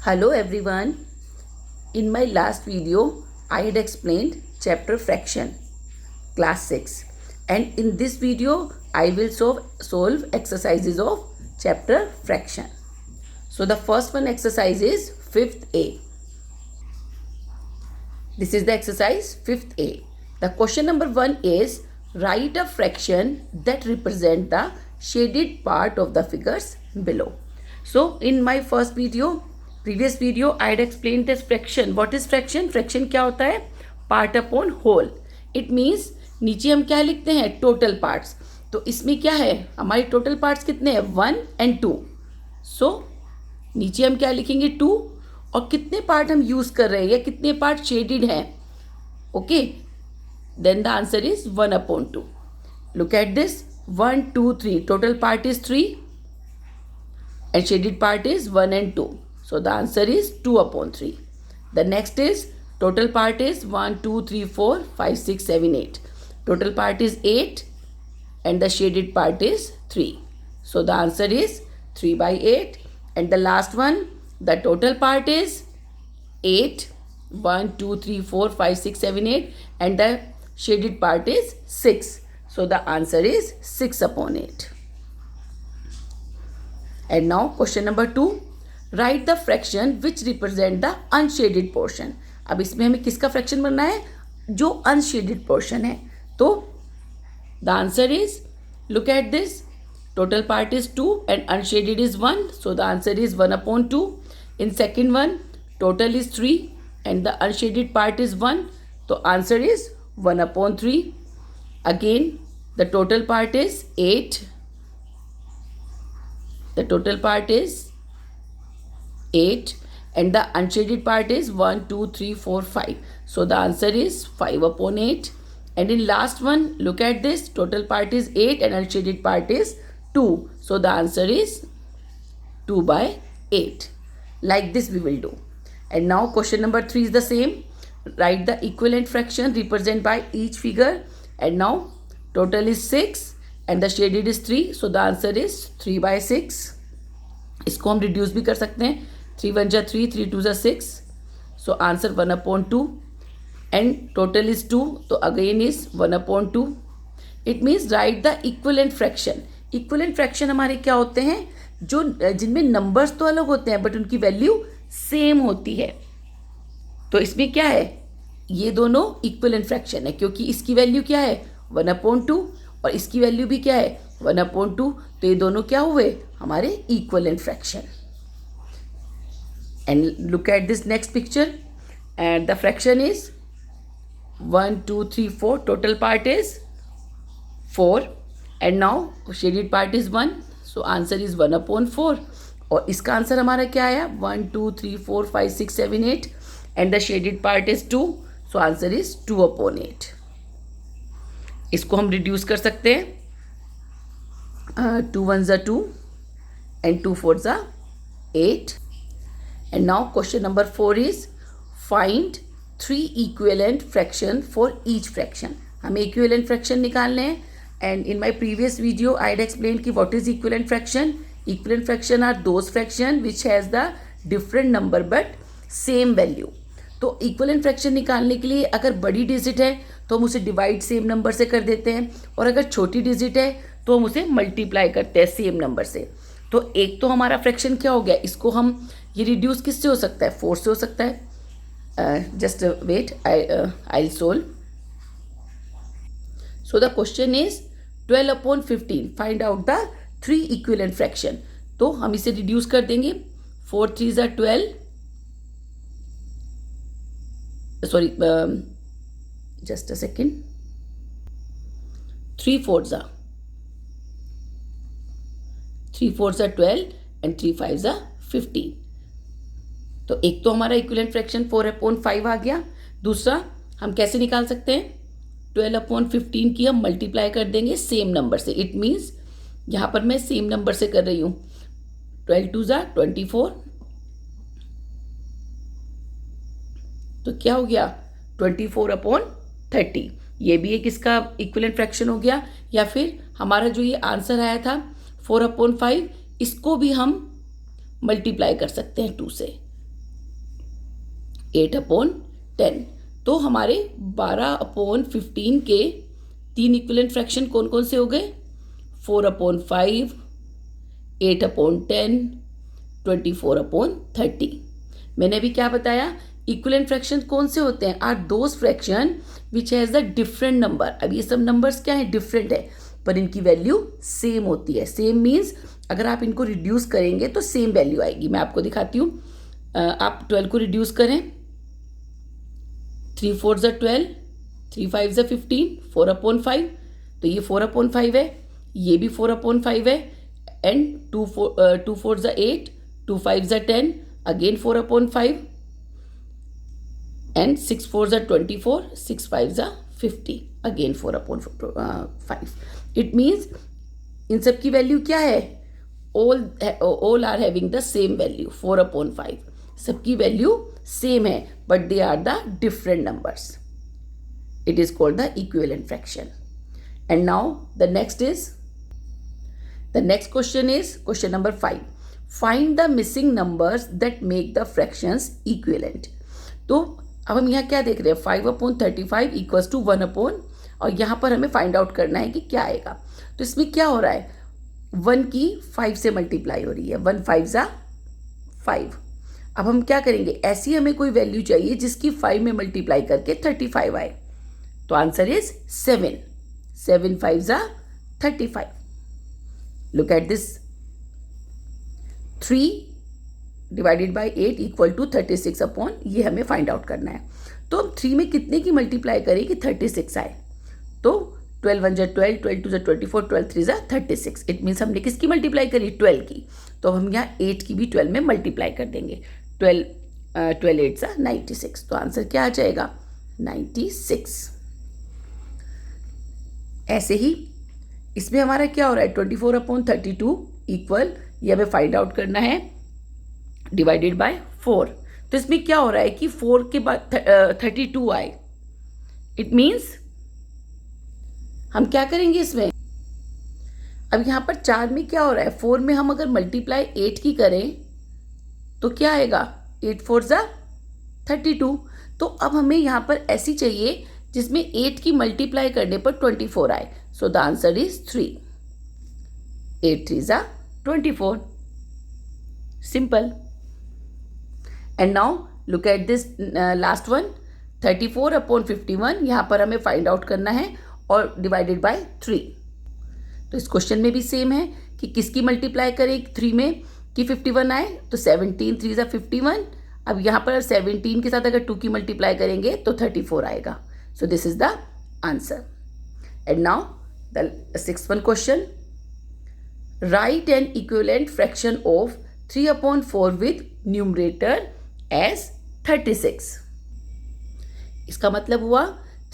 Hello everyone. In my last video, I had explained chapter fraction, class 6. And in this video, I will solve exercises of chapter fraction. So the first one exercise is 5th A. This is the exercise 5th A. The question number 1 is write a fraction that represent the shaded part of the figures below. So in my previous video, I had explained this fraction. What is fraction? Fraction क्या होता है? Part upon whole. It means नीचे हम क्या लिखते हैं? Total parts. तो इसमें क्या है? हमारे total parts कितने हैं? 1 and 2. So नीचे हम क्या लिखेंगे? 2. और कितने पार्ट हम यूज कर रहे हैं या कितने पार्ट शेडेड हैं? Okay, then the answer is 1/2. Look at this, 1 2 3. Total part is 3 and shaded part is 1 and 2. So the answer is 2/3. The next is total part is 1 2 3 4 5 6 7 8. Total part is 8 and the shaded part is 3. So the answer is 3/8. And the last one, the total part is 8. 1 2 3 4 5 6 7 8 and the shaded part is 6. So the answer is 6/8. And now question number 2, write the fraction which represent the unshaded portion. अब इसमें हमें किसका fraction बनना है? जो unshaded portion है. तो the answer is, look at this, total part is 2 and unshaded is 1. So the answer is 1/2. In second one, total is 3 and the unshaded part is 1. So answer is 1/3. Again, the total part is 8. The total part is 8 and the unshaded part is 1 2 3 4 5. So the answer is 5/8. And in last one, look at this, total part is 8 and unshaded part is 2. So the answer is 2/8. Like this we will do. And now question number 3 is the same. Write the equivalent fraction represented by each figure. And now total is 6 and the shaded is 3. So the answer is 3/6. इसको हम reduce भी कर सकते हैं. 3 1 जा 3, 3 2 जा 6. So answer 1/2 and total is 2. तो again is 1/2. It means write the equivalent fraction. Equivalent fraction हमारे क्या होते हैं? जो जिनमें नंबर्स तो अलग होते हैं बट उनकी वैल्यू सेम होती है. तो इसमें क्या है? ये दोनों इक्विवेलेंट फ्रैक्शन है क्योंकि इसकी वैल्यू क्या है? 1/2 और इसकी वैल्यू भी क्या है? 1/2. तो ये दोनों क्या हुए? हमारे equivalent fraction. And look at this next picture and the fraction is 1 2 3 4. Total part is 4 and now shaded part is 1. So answer is 1/4. और इसका आंसर हमारा क्या आया? 1 2 3 4 5 6 7 8 and the shaded part is 2. So answer is 2/8. इसको हम reduce कर सकते हैं. 2 1 जा 2 and 2 4 जा 8. And now question number 4 is find 3 equivalent fraction for each fraction. हमें equivalent fraction निकालने हैं. And in my previous video I had explained कि what is equivalent fraction. Equivalent fraction are those fraction which has the different number but same value. तो equivalent fraction निकालने के लिए अगर बड़ी डिजिट है तो हम उसे डिवाइड सेम नंबर से कर देते हैं और अगर छोटी डिजिट है तो हम उसे मल्टीप्लाई करते हैं सेम नंबर से. तो एक तो हमारा फ्रैक्शन क्या हो गया? इसको हम ये रिड्यूस किससे हो सकता है? 4 से हो सकता है. Just wait, I solve. So the question is 12/15. Find out the 3 equivalent fraction. तो हम इसे रिड्यूस कर देंगे. 4 3 जा 12. Sorry, just a second. 3 4 जा 12 and 3 5 जा 15. तो एक तो हमारा इक्विवेलेंट फ्रैक्शन 4/5 आ गया. दूसरा हम कैसे निकाल सकते हैं? 12/15 की हम मल्टीप्लाई कर देंगे सेम नंबर से. इट मीन्स यहाँ पर मैं सेम नंबर से कर रही हूँ. 12 2 जा 24. तो क्या हो गया? 24/30. ये भी एक इसका इक्विवेलेंट फ्रैक्शन हो गया. या फिर हमारा जो ये आंसर आया था 4/5, इसको भी हम मल्टीप्लाई कर सकते हैं 2 से. 8/10। तो हमारे 12/15 के 3 इक्विवेलेंट फ्रैक्शन कौन कौन से हो गए? 4/5, 8/10, 24/30। मैंने अभी क्या बताया? इक्विवेलेंट फ्रैक्शन कौन से होते हैं? Are those fraction which has the different number. अब ये सब नंबर्स क्या है? डिफरेंट है, पर इनकी वैल्यू सेम होती है। सेम मीन्स अगर आप इनको रिड्यूस करेंगे तो सेम वैल्यू आएगी। मैं आपको दिखाती हूँ। आप 12 को रिड्यूस करें, 3 4 12, 3 5 15, 4/5। तो ये 4/5 है, ये भी 4/5 है, and 2 4 8, 2 5 10, again 4/5, and 6 4 24, 6 5 50, again 4/5। It means इन सब की वैल्यू क्या है? all are having the same value 4/5। सबकी वैल्यू सेम है, but they are the different numbers. It is called the equivalent fraction. And now the next question is question number 5. Find the missing numbers that make the fractions equivalent. तो अब हम यहाँ क्या देख रहे हैं? 5/35 equals to 1/, और यहाँ पर हमें फाइंड आउट करना है कि क्या आएगा. तो इसमें क्या हो रहा है? 1 की 5 से मल्टीप्लाई हो रही है. 1 5 5. अब हम क्या करेंगे? ऐसी हमें कोई वैल्यू चाहिए जिसकी 5 में मल्टीप्लाई करके 35 आए. तो answer is 7. 7 5 35. Look at this. 3 divided by 8 equal to 36 upon, ये हमें फाइंड आउट करना है. तो हम 3 में कितने की मल्टीप्लाई करें कि 36 आए? तो 12 1 12, 12 2 24, 12 3 36. इट मीन्स हमने किसकी मल्टीप्लाई करी? 12 की. तो हम यहाँ 8 की भी 12 में मल्टीप्लाई कर देंगे. 12 8 96. तो आंसर क्या आ जाएगा? 96. ऐसे ही इसमें हमारा क्या हो रहा है? 24/32 इक्वल, ये हमें फाइंड आउट करना है, डिवाइडेड बाय 4. तो इसमें क्या हो रहा है कि 4 के बाद 32 आए. इट मीन्स हम क्या करेंगे इसमें? अब यहाँ पर 4 में क्या हो रहा है? 4 में हम अगर मल्टीप्लाई 8 की करें तो क्या आएगा? 8 4 32. तो अब हमें यहाँ पर ऐसी चाहिए जिसमें 8 की मल्टीप्लाई करने पर 24 आए. सो the answer is 3. 8 3 24. Simple. And now look at this last one. 34/51 यहाँ पर हमें फाइंड आउट करना है, और डिवाइडेड बाय 3. तो इस क्वेश्चन में भी सेम है कि किसकी मल्टीप्लाई करें 3 में कि 51 आए. तो 17 3 51. अब यहाँ पर 17 के साथ अगर 2 की मल्टीप्लाई करेंगे तो 34 आएगा. So this is the answer. And now the sixth one question. Write an equivalent fraction of 3/4 with numerator as 36. इसका मतलब हुआ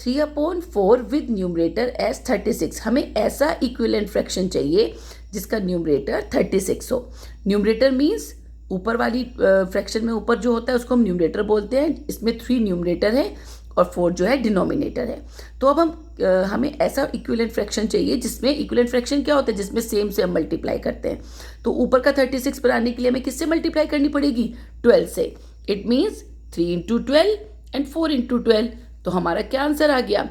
3/4 with numerator as 36. हमें ऐसा equivalent fraction चाहिए जिसका न्यूमरेटर 36 हो. न्यूमरेटर मीन्स ऊपर वाली फ्रैक्शन में ऊपर जो होता है उसको हम न्यूमरेटर बोलते हैं. इसमें 3 न्यूमरेटर है और 4 जो है डिनोमिनेटर है. तो अब हमें ऐसा इक्विवेलेंट फ्रैक्शन चाहिए जिसमें, इक्विवेलेंट फ्रैक्शन क्या होता है? जिसमें सेम से हम मल्टीप्लाई करते हैं. तो ऊपर का 36 बनाने के लिए हमें किससे मल्टीप्लाई करनी पड़ेगी? 12 से. It means 3 × 12 and 4 × 12. तो हमारा क्या आंसर आ गया?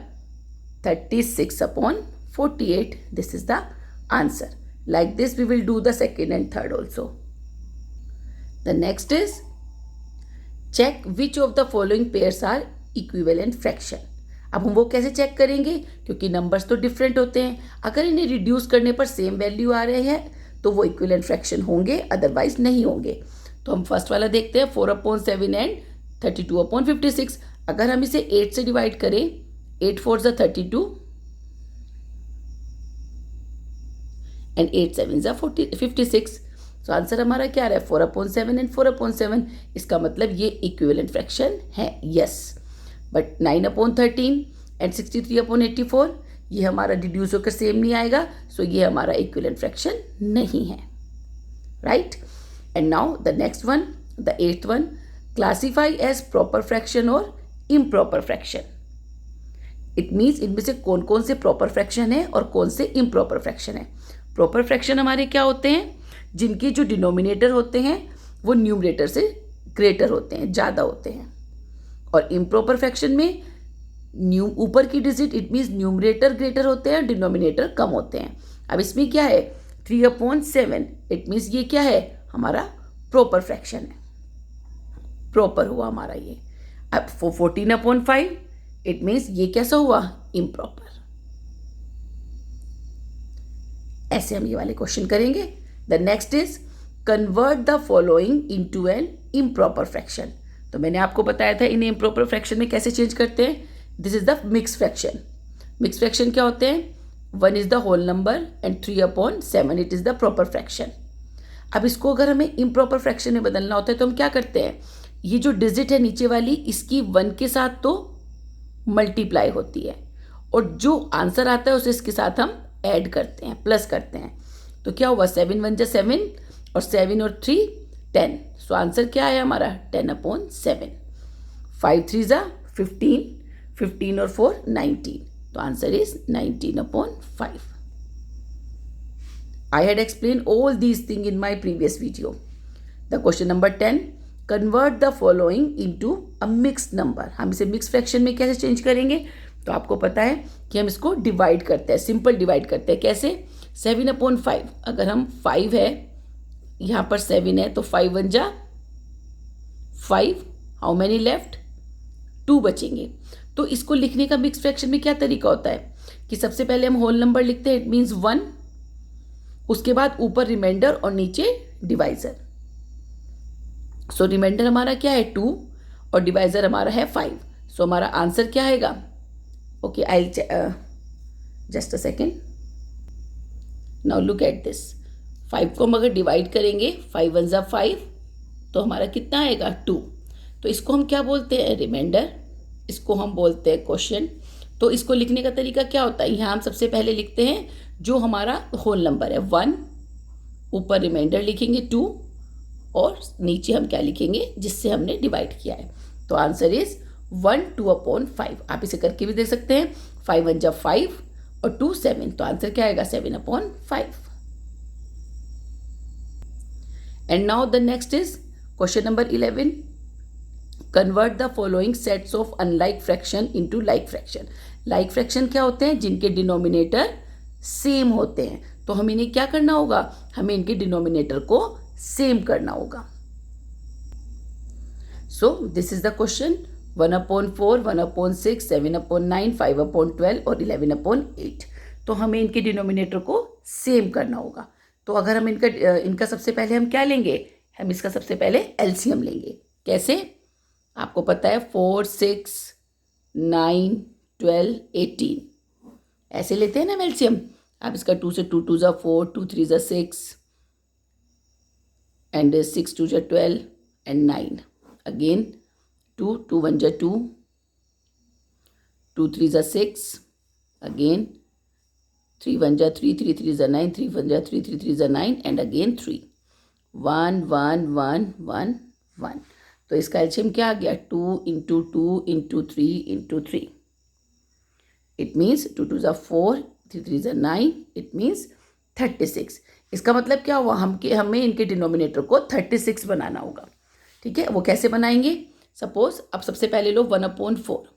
36/48. This is the answer. Like this we will do the second and third also. The next is check which of the following pairs are equivalent fraction. अब हम वो कैसे चेक करेंगे? क्योंकि नंबर्स तो डिफरेंट होते हैं. अगर इन्हें रिड्यूस करने पर सेम वैल्यू आ रहे हैं तो वो इक्विवेलेंट फ्रैक्शन होंगे, अदरवाइज नहीं होंगे. तो हम फर्स्ट वाला देखते हैं. 4/7 एंड 32/56. अगर हम इसे 8 से डिवाइड करें, 8 4 32 एंड 8 7 56. तो आंसर हमारा क्या आ रहा है? 4/7 एंड 4/7. इसका मतलब ये इक्विवेलेंट फ्रैक्शन है. यस. बट 9/13 एंड 63/84 ये हमारा डिड्यूस होकर सेम नहीं आएगा. सो ये हमारा इक्विवेलेंट फ्रैक्शन नहीं है. Right. And now the next one, the 8th one. Classify as proper fraction और इम्प्रॉपर फ्रैक्शन. इट मीन्स इनमें से कौन कौन से प्रॉपर फ्रैक्शन है और कौन से इम्प्रॉपर फ्रैक्शन है. प्रॉपर फ्रैक्शन हमारे क्या होते हैं? जिनके जो डिनोमिनेटर होते हैं वो न्यूमरेटर से ग्रेटर होते हैं, ज़्यादा होते हैं. और इम्प्रॉपर फ्रैक्शन में ऊपर की digit it means numerator greater होते हैं, डिनोमिनेटर कम होते हैं। अब इसमें क्या है 3/7, इट मीन्स ये क्या है हमारा प्रॉपर फ्रैक्शन है, प्रॉपर हुआ हमारा ये। अब 14/5 इट मीन्स ये कैसा हुआ इम्प्रॉपर। ऐसे हम ये वाले क्वेश्चन करेंगे। The next is convert the following into an improper fraction. तो मैंने आपको बताया था इन इम्प्रॉपर फ्रैक्शन में कैसे चेंज करते हैं। This is the mix fraction. Mix fraction क्या होते हैं, 1 is the whole number and 3/7 it is the proper fraction. अब इसको अगर हमें इम्प्रॉपर फ्रैक्शन में बदलना होता है तो हम क्या करते हैं, ये जो डिजिट है नीचे वाली इसकी 1 के साथ तो मल्टीप्लाई होती है और जो आंसर आता है उसे इसके साथ हम ऐड करते हैं, प्लस करते हैं। तो क्या हुआ 7 1 7 और 7 और 3 10। सो आंसर क्या है हमारा 10/7। 5 3 15, 15 और 4 19। तो answer is 19/5। I had explained all these things in my previous video. The question number 10, convert the following into a mixed number. हम इसे मिक्स फ्रैक्शन में कैसे चेंज करेंगे, तो आपको पता है कि हम इसको डिवाइड करते हैं, सिंपल डिवाइड करते हैं। कैसे 7/5, अगर हम 5 है यहाँ पर 7 है तो 5 1 जा 5, हाउ मैनी लेफ्ट 2 बचेंगे। तो इसको लिखने का मिक्स फ्रैक्शन में क्या तरीका होता है कि सबसे पहले हम होल नंबर लिखते हैं, इट मीन्स 1, उसके बाद ऊपर रिमाइंडर और नीचे डिवाइजर। सो रिमाइंडर हमारा क्या है 2 और डिवाइजर हमारा है 5। सो हमारा आंसर क्या आएगा, okay I just a second, now look at this. 5 को हम अगर डिवाइड करेंगे 5 1 5 तो हमारा कितना आएगा 2। तो इसको हम क्या बोलते हैं रिमाइंडर, इसको हम बोलते हैं क्वेश्चन। तो इसको लिखने का तरीका क्या होता है, यहाँ हम सबसे पहले लिखते हैं जो हमारा होल नंबर है 1, ऊपर रिमाइंडर लिखेंगे 2 और नीचे हम क्या लिखेंगे जिससे हमने डिवाइड किया है। तो आंसर इज 1 2/5। आप इसे करके भी दे सकते हैं, 5 1 5 और 2 7। तो आंसर क्या आएगा 7/5। And now the next is question number 11, convert the following sets of unlike fraction into like fraction. Like fraction क्या होते हैं, जिनके डिनोमिनेटर सेम होते हैं। तो हमें इन्हें क्या करना होगा, हमें इनके डिनोमिनेटर को सेम करना होगा। So this is the question 1/4, 1/6, 7/9, 5/12 और 11/8। तो हमें इनके डिनोमिनेटर को सेम करना होगा। तो अगर हम इनका सबसे पहले हम क्या लेंगे, हम इसका सबसे पहले एलसीएम लेंगे। कैसे, आपको पता है 4 6 9 12 18 ऐसे लेते हैं ना एलसीएम। आप इसका 2 से 2 2 4, 2 3 6 and 6 2 12 and 9 again 2 2 1 2, 2 3 6 again 3 1 3, 3 3 9, 3 1 3, 3 3 9 and again 3 1 1 1 1 1। तो इसका एलसीएम क्या आ गया 2 × 2 × 3 × 3। It means 2 2 4, 3 3 9, it means 36। इसका मतलब क्या हुआ, हमें इनके डिनोमिनेटर को 36 बनाना होगा। ठीक है, वो कैसे बनाएंगे, सपोज अब सबसे पहले लो 1/4।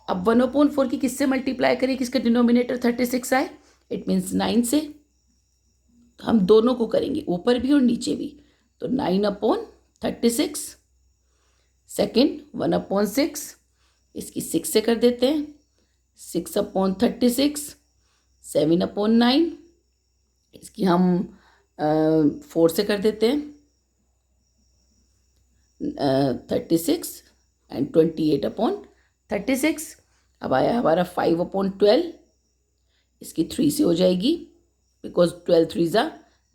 अब 1/4 की किससे मल्टीप्लाई करें किसका डिनोमिनेटर 36 आए, इट मीन्स 9 से। तो हम दोनों को करेंगे, ऊपर भी और नीचे भी। तो 9/36। सेकेंड 1/6, इसकी 6 से कर देते हैं, 6/36, 7/9, इसकी हम 4 से कर देते हैं, 36 एंड 28/36। अब आया हमारा 5/12, इसकी 3 से हो जाएगी because 12 3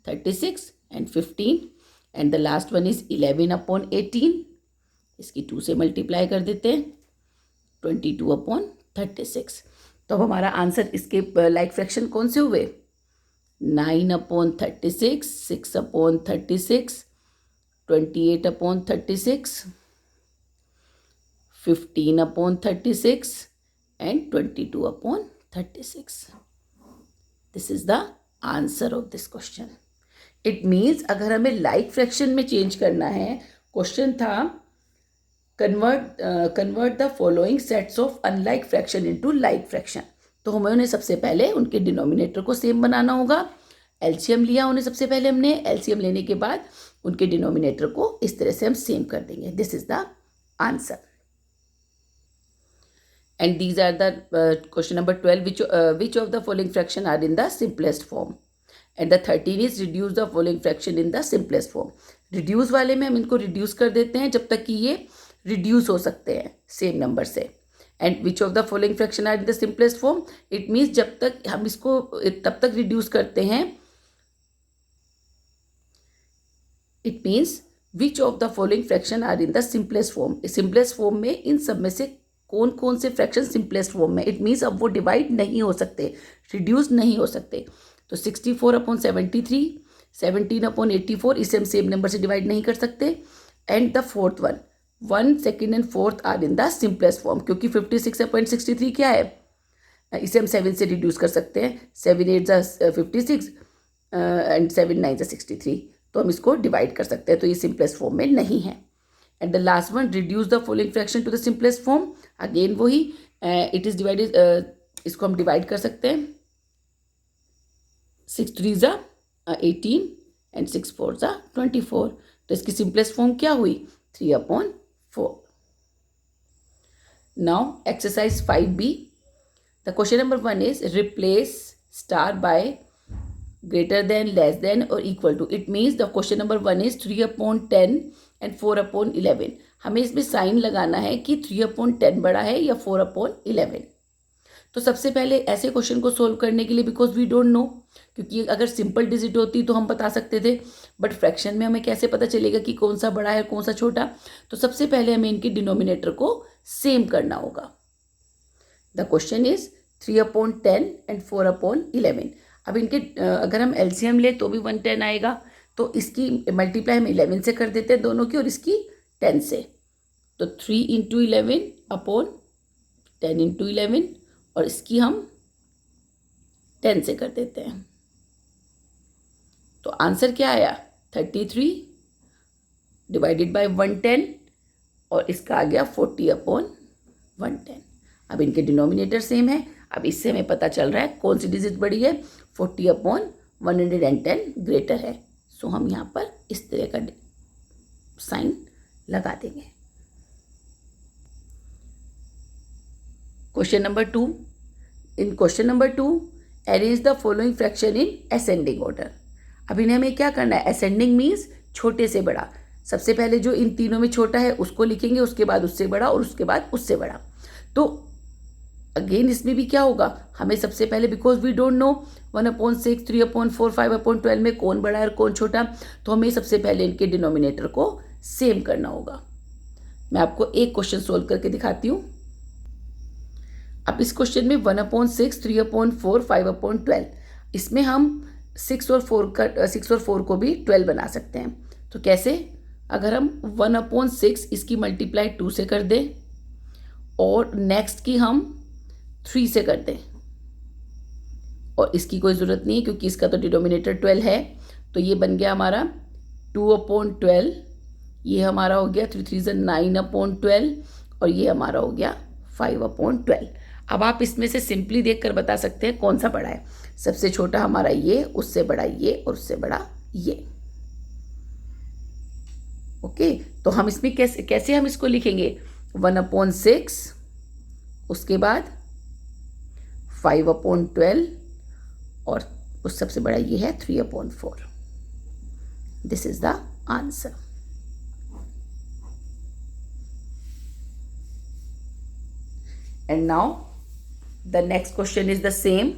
36 and 15 and the last one is 11/18, इसकी 2 से मल्टीप्लाई कर देते हैं 22/36। तो अब हमारा आंसर इसके लाइक फ्रैक्शन कौन से हुए 9/36, 6/36, 28/36, 15/36 and 22/36। This is the answer of this question. It means अगर हमें लाइक फ्रैक्शन में चेंज करना है, क्वेश्चन था convert the following sets of unlike fraction into like fraction. तो हमें उन्हें सबसे पहले उनके डिनोमिनेटर को सेम बनाना होगा। एलसीएम लिया उन्हें सबसे पहले हमने, एलसीएम लेने के बाद उनके डिनोमिनेटर को इस तरह से हम सेम कर देंगे। This is the answer. And these are the question number 12, which of the following fraction are in the simplest form, and the 13 is reduce the following fraction in the simplest form। reduce वाले में हम इनको reduce कर देते हैं जब तक कि ये reduce हो सकते हैं सेम नंबर से। and which of the following fraction are in the simplest form, it means जब तक हम इसको तब तक reduce करते हैं, it means which of the following fraction are in the simplest form। simplest form में इन सब में से कौन कौन से फ्रैक्शन सिंपलेस्ट फॉर्म में, इट मीन्स अब वो डिवाइड नहीं हो सकते, रिड्यूस नहीं हो सकते। तो 64/73, 17/84 इसे हम सेम नंबर से डिवाइड नहीं कर सकते। And the fourth one, 1, 2 and 4 are in the simplest form, क्योंकि 56/63 क्या है, इसे हम 7 से रिड्यूस कर सकते हैं। 7 8 56 एंड 7 9 63, तो हम इसको डिवाइड कर सकते हैं, तो ये सिंपलेस्ट फॉर्म में नहीं है। And the last one, reduce the following fraction to the simplest form, again वही, इट इज डिवाइडेड, इसको हम डिवाइड कर सकते हैं। 6 3 18 एंड 6 4 24, तो इसकी सिंपलेस्ट फॉर्म क्या हुई, 3/4। Now exercise 5B, the question number 1 is replace star by greater than, less than or equal to। it means the question number 1 is 3/10 and 4/11। हमें इसमें साइन लगाना है कि 3/10 बड़ा है या 4/11। तो सबसे पहले ऐसे क्वेश्चन को सोल्व करने के लिए, बिकॉज वी डोंट नो, क्योंकि अगर सिंपल डिजिट होती तो हम बता सकते थे, बट फ्रैक्शन में हमें कैसे पता चलेगा कि कौन सा बड़ा है कौन सा छोटा। तो सबसे पहले हमें इनके डिनोमिनेटर को सेम करना होगा। The question is 3/10 and 4/11। अब इनके अगर हम एलसीएम ले तो भी 110 आएगा, तो इसकी मल्टीप्लाई हम 11 से कर देते हैं दोनों की, और इसकी 10 से। तो 3 × 11/10 × 11, और इसकी हम 10 से कर देते हैं। तो आंसर क्या आया, 33 डिवाइडेड बाय 110, और इसका आ गया 40/110। अब इनके डिनोमिनेटर सेम है। अब इससे हमें पता चल रहा है कौन सी डिजिट बड़ी है, 40/110 ग्रेटर है। सो हम यहाँ पर इस तरह का साइन लगा देंगे। Question number 2, in question number 2 arrange the following fraction in ascending order. अब इन्हें हमें क्या करना है, असेंडिंग मीन्स छोटे से बड़ा। सबसे पहले जो इन तीनों में छोटा है उसको लिखेंगे, उसके बाद उससे बड़ा, और उसके बाद उससे बड़ा। तो अगेन इसमें भी क्या होगा, हमें सबसे पहले, बिकॉज वी डोंट नो 1/6, 3/4, 5/12 में कौन बड़ा है और कौन छोटा, तो हमें सबसे पहले इनके डिनोमिनेटर को सेम करना होगा। मैं आपको एक क्वेश्चन सोल्व करके दिखाती हूँ। अब इस क्वेश्चन में 1/6, 3/4, 5/12, इसमें हम 6 और 4 को भी 12 बना सकते हैं। तो कैसे, अगर हम 1/6 इसकी मल्टीप्लाई 2 से कर दें, और नेक्स्ट की हम 3 से कर दें, और इसकी कोई ज़रूरत नहीं है क्योंकि इसका तो डिनोमिनेटर 12 है। तो ये बन गया हमारा 2/12, ये हमारा हो गया 3 3 9/12, और ये हमारा हो गया 5/12। अब आप इसमें से सिंपली देखकर बता सकते हैं कौन सा बड़ा है। सबसे छोटा हमारा ये, उससे बड़ा ये, और उससे बड़ा ये। ओके, तो हम इसमें कैसे हम इसको लिखेंगे, 1/6, उसके बाद 5/12, और उस सबसे बड़ा ये है 3/4। This is the answer. And now the next question is the same,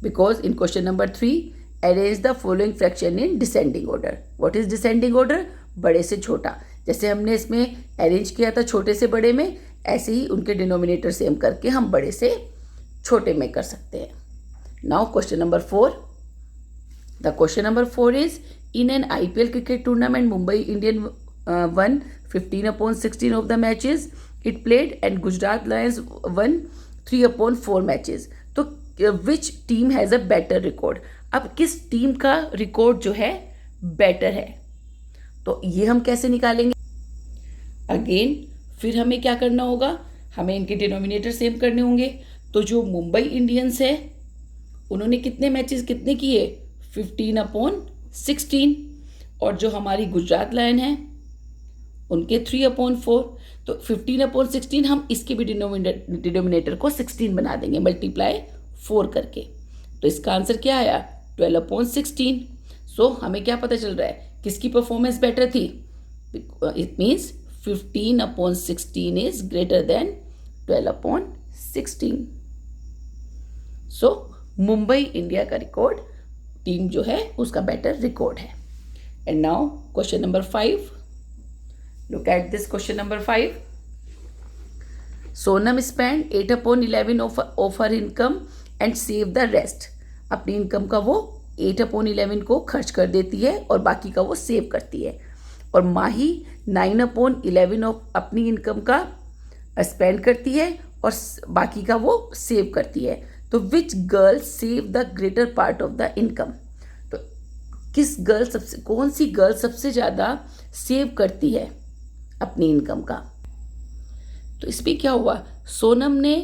because in question number 3 arrange the following fraction in descending order. What is descending order, बड़े से छोटा। जैसे हमने इसमें अरेंज किया था छोटे से बड़े में, ऐसे ही उनके डिनोमिनेटर सेम करके हम बड़े से छोटे में कर सकते हैं। Now question number 4, the question number 4 is in an IPL cricket tournament Mumbai Indian won 15/16 of the matches it played, and Gujarat Lions won 3/4 matches. तो which team has a better record. अब किस टीम का रिकॉर्ड जो है better है, तो ये हम कैसे निकालेंगे। अगेन फिर हमें क्या करना होगा, हमें इनके डिनोमिनेटर सेम करने होंगे। तो जो मुंबई इंडियंस है उन्होंने कितने मैचेस कितने किए, 15/16, और जो हमारी गुजरात लायन है उनके 3/4। तो 15/16 हम इसके भी डिनोमिनेटर को 16 बना देंगे मल्टीप्लाई 4 करके। तो इसका आंसर क्या आया, 12/16। सो हमें क्या पता चल रहा है, किसकी परफॉर्मेंस बेटर थी, it means 15/16 is greater than 12/16। So Mumbai India का रिकॉर्ड टीम जो है उसका बेटर रिकॉर्ड है। And now question number 5, look at this question number 5. Sonam spent 8/11 of her income and save the rest. अपनी income का वो 8/11 को खर्च कर देती है और बाकी का वो सेव करती है। और माही 9/11 ऑफ अपनी इनकम का स्पेंड करती है और बाकी का वो सेव करती है। तो which girl save the greater part of the income, तो कौन सी गर्ल सबसे ज़्यादा सेव करती है अपनी इनकम का। तो इसमें क्या हुआ, सोनम ने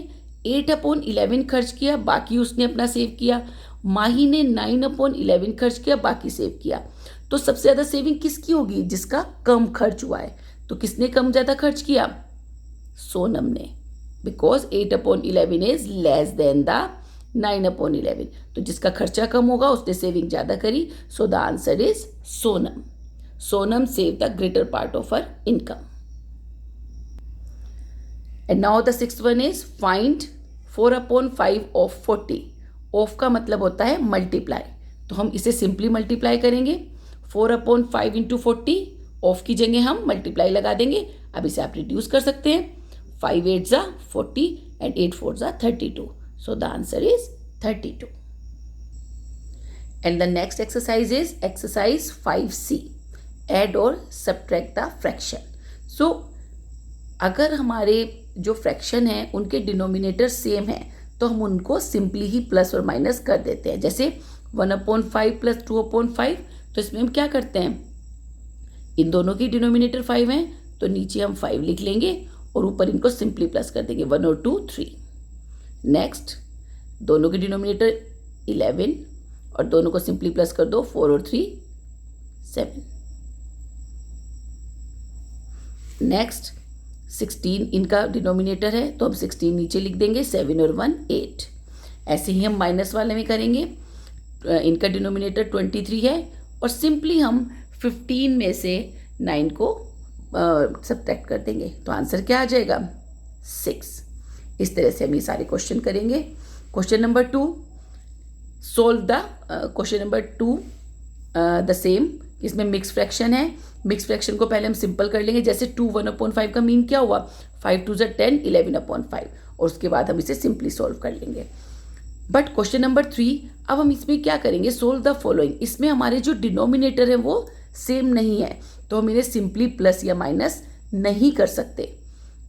8/11 खर्च किया, बाकी उसने अपना सेव किया। माही ने 9/11 खर्च किया, बाकी सेव किया। तो सबसे ज़्यादा सेविंग किसकी होगी, जिसका कम खर्च हुआ है। तो किसने कम ज़्यादा खर्च किया, सोनम ने, because 8/11 is less than the 9/11। तो जिसका खर्चा कम होगा उसने सेविंग ज़्यादा करी। सो the answer is Sonam. Sonam saved the greater part of her income. And now the sixth one is find 4/5 of 40. Of का मतलब होता है मल्टीप्लाई, तो हम इसे सिंपली मल्टीप्लाई करेंगे। 4/5 इंटू 40, ऑफ की जगह हम मल्टीप्लाई लगा देंगे। अब इसे आप रिड्यूस कर सकते हैं। 5 8 40 and 8 4 32। So the answer is 32। And the next exercise is exercise 5C, add और सब्ट्रैक्ट द फ्रैक्शन। सो अगर हमारे जो फ्रैक्शन है उनके डिनोमिनेटर सेम है तो हम उनको सिंपली ही प्लस और माइनस कर देते हैं। जैसे 1/5 प्लस 2/5, तो इसमें हम क्या करते हैं, इन दोनों की डिनोमिनेटर 5 है तो नीचे हम 5 लिख लेंगे और ऊपर इनको सिंपली प्लस कर देंगे, 1 और 2 3। नेक्स्ट दोनों की डिनोमिनेटर 11 और दोनों को सिंपली प्लस कर दो, 4 और 3 7। नेक्स्ट 16 इनका डिनोमिनेटर है तो हम 16 नीचे लिख देंगे, 7 और 1 8। ऐसे ही हम माइनस वाले में करेंगे, इनका डिनोमिनेटर 23 है और सिंपली हम 15 में से 9 को सब्ट्रैक्ट कर देंगे। तो आंसर क्या आ जाएगा, 6। इस तरह से हम ये सारे क्वेश्चन करेंगे। Question number 2, solve the question number 2 the same. इसमें मिक्स फ्रैक्शन है। मिक्स फ्रैक्शन को पहले हम सिंपल कर लेंगे। जैसे 2 1/5 का मीन क्या हुआ, 5 2 10 11/5, और उसके बाद हम इसे सिंपली सॉल्व कर लेंगे। बट क्वेश्चन नंबर 3, अब हम इसमें क्या करेंगे, सोल्व द फॉलोइंग। इसमें हमारे जो डिनोमिनेटर है वो सेम नहीं है तो हम इन्हें सिंपली प्लस या माइनस नहीं कर सकते।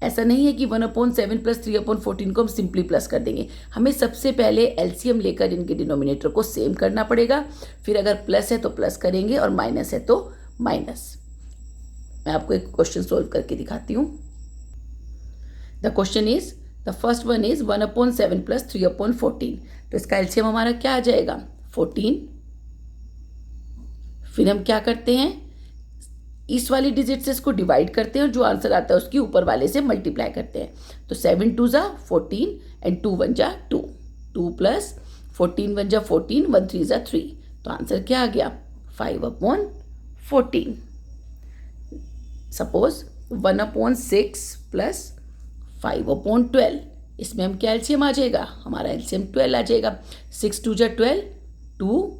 ऐसा नहीं है कि 1/7 प्लस 3/14 को हम सिंपली प्लस कर देंगे। हमें सबसे पहले एलसीएम लेकर इनके डिनोमिनेटर को सेम करना पड़ेगा, फिर अगर प्लस है तो प्लस करेंगे और माइनस है तो माइनस। मैं आपको एक क्वेश्चन सोल्व करके दिखाती हूँ। The question is, the first one is 1/7 plus 3/14। तो इसका एलसीएम हमारा क्या आ जाएगा, 14। फिर हम क्या करते हैं, इस वाली डिजिट से इसको डिवाइड करते हैं और जो आंसर आता है उसकी ऊपर वाले से मल्टीप्लाई करते हैं। तो 7 2 14 एंड 2 1 2, 2 प्लस 14 1 14, 1 3 3। तो आंसर क्या आ गया, 5/14। सपोज 1/6 प्लस 5/12, इसमें हम क्या एलसीएम आ जाएगा, हमारा एलसीएम 12 आ जाएगा। 6 2 12, 2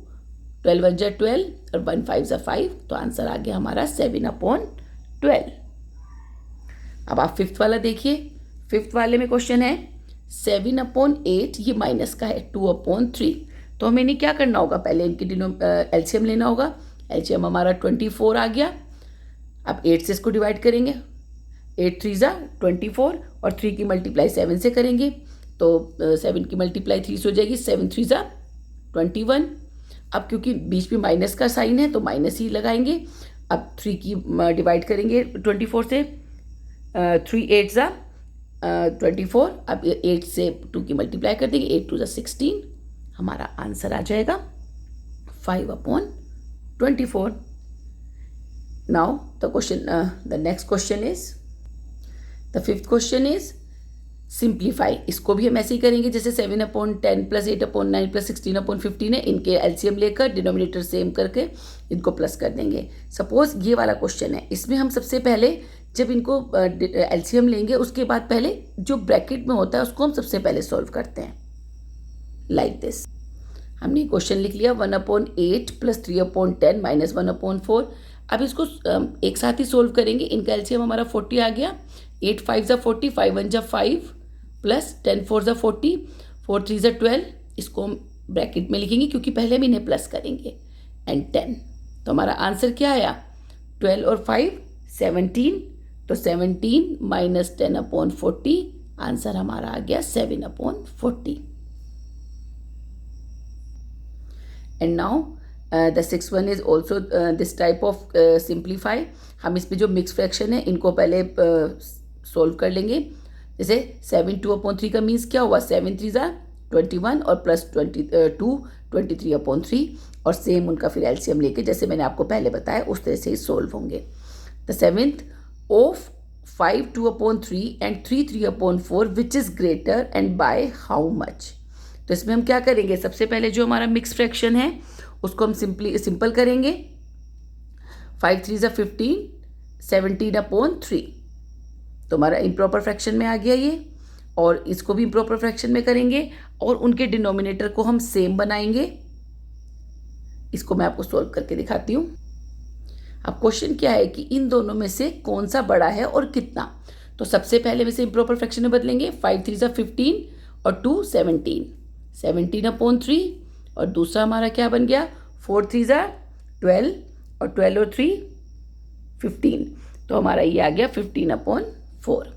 12 1 12 और 1 5 5। तो आंसर आ गया हमारा 7/12। अब आप फिफ्थ वाला देखिए। फिफ्थ वाले में क्वेश्चन है 7/8, ये माइनस का है, 2/3। तो हमें इन्हें क्या करना होगा, पहले इनकी एलसीएम लेना होगा। एलसीएम हमारा 24 आ गया। अब 8 से इसको डिवाइड करेंगे, 8 3 24 और 3 की मल्टीप्लाई 7 से करेंगे तो 7 की मल्टीप्लाई 3 से हो जाएगी, 7 3 21। अब क्योंकि बीच में माइनस का साइन है तो माइनस ही लगाएंगे। अब 3 की डिवाइड करेंगे 24 से, 3 8 ज़ा 24. अब 8 से 2 की मल्टीप्लाई कर देंगे, 8 2 ज़ा 16. हमारा आंसर आ जाएगा 5/24. Now the next question is, the fifth question is simplify. इसको भी हम ऐसे ही करेंगे जैसे 7/10 प्लस 8/9 प्लस 16/15 है. इनके एलसीएम लेकर डिनोमिनेटर सेम करके इनको प्लस कर देंगे. सपोज ये वाला क्वेश्चन है, इसमें हम सबसे पहले जब इनको एलसीएम लेंगे उसके बाद पहले जो ब्रैकेट में होता है उसको हम सबसे पहले सॉल्व करते हैं. लाइक दिस, हमने क्वेश्चन लिख लिया 1/8 प्लस 3/10 माइनस 1/4. अब इसको एक साथ ही सोल्व करेंगे. इनका एलसीएम हमारा 40 आ गया. 8 5 ज़ा 40, 5 1 ज़ा 5 प्लस 10 4 ज़ा 40, 4 3 ज़ा 12. इसको हम ब्रैकेट में लिखेंगे क्योंकि पहले हम इन्हें प्लस करेंगे. एंड 10. तो हमारा आंसर क्या आया? 12 और 5 17. तो 17 माइनस 10/40, आंसर हमारा आ गया 7/40. And now the six one is also this type of simplify. हम इस पे जो मिक्स फ्रैक्शन है इनको पहले सोल्व कर लेंगे. जैसे 7 2/3 का मीन्स क्या हुआ? 7 3 ज़ा 21 और प्लस 22 23/3. और सेम उनका फिर एलसीएम लेके जैसे मैंने आपको पहले बताया उस तरह से ही सोल्व होंगे. The seventh, of 5 2/3 and 3 3/4 which is greater and by how much. तो इसमें हम क्या करेंगे? सबसे पहले जो हमारा मिक्स फ्रैक्शन है उसको हम सिंपल करेंगे. 5 3 ज़ा 15, 17/3. तो हमारा इम्प्रॉपर फ्रैक्शन में आ गया ये. और इसको भी इम्प्रॉपर फ्रैक्शन में करेंगे और उनके डिनोमिनेटर को हम सेम बनाएंगे. इसको मैं आपको सोल्व करके दिखाती हूँ. अब क्वेश्चन क्या है कि इन दोनों में से कौन सा बड़ा है और कितना. तो सबसे पहले में से इम्प्रॉपर फ्रैक्शन में बदलेंगे. 5 3 ज़ा 15 और 2 17, 17/3. और दूसरा हमारा क्या बन गया? 4 3 ज़ा 12 और 12 और 3 15. तो हमारा ये आ गया 15/4.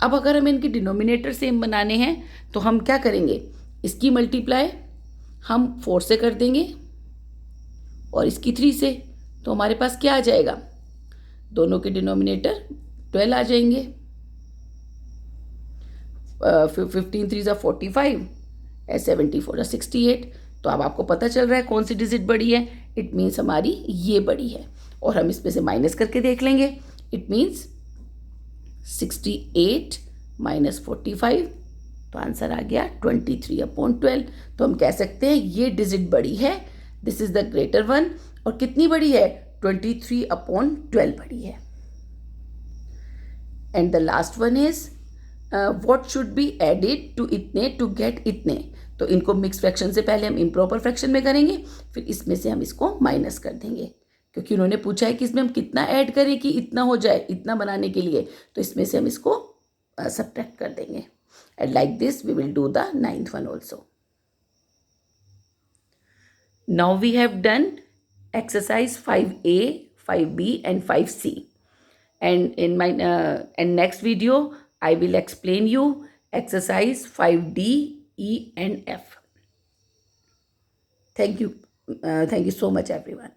अब अगर हमें इनके डिनोमिनेटर सेम बनाने हैं तो हम क्या करेंगे? इसकी मल्टीप्लाई हम 4 से कर देंगे और इसकी 3 से. तो हमारे पास क्या आ जाएगा? दोनों के डिनोमिनेटर 12 आ जाएंगे. 15 3 ज़ा 45 और 74 ज़ा 68. तो अब आपको पता चल रहा है कौन सी डिजिट बड़ी है. इट मीन्स हमारी ये बड़ी है. और हम इसमें से माइनस करके देख लेंगे. It means 68 minus 45. तो आंसर आ गया 23/12. तो हम कह सकते हैं ये डिजिट बड़ी है. This is the greater one. और कितनी बड़ी है? 23/12 बड़ी है. And the last one is what should be added to इतने टू गेट इतने. तो इनको मिक्स फ्रैक्शन से पहले हम इम्प्रॉपर फ्रैक्शन में करेंगे, फिर इसमें से हम इसको माइनस कर देंगे क्योंकि उन्होंने पूछा है कि इसमें हम कितना ऐड करें कि इतना हो जाए, इतना बनाने के लिए. तो इसमें से हम इसको सब्ट्रैक्ट कर देंगे. And like this we will do the 9th one also. Now we have done exercise 5A, 5B and 5C. And in my next video I will explain you exercise 5D, E and F. Thank you so much everyone.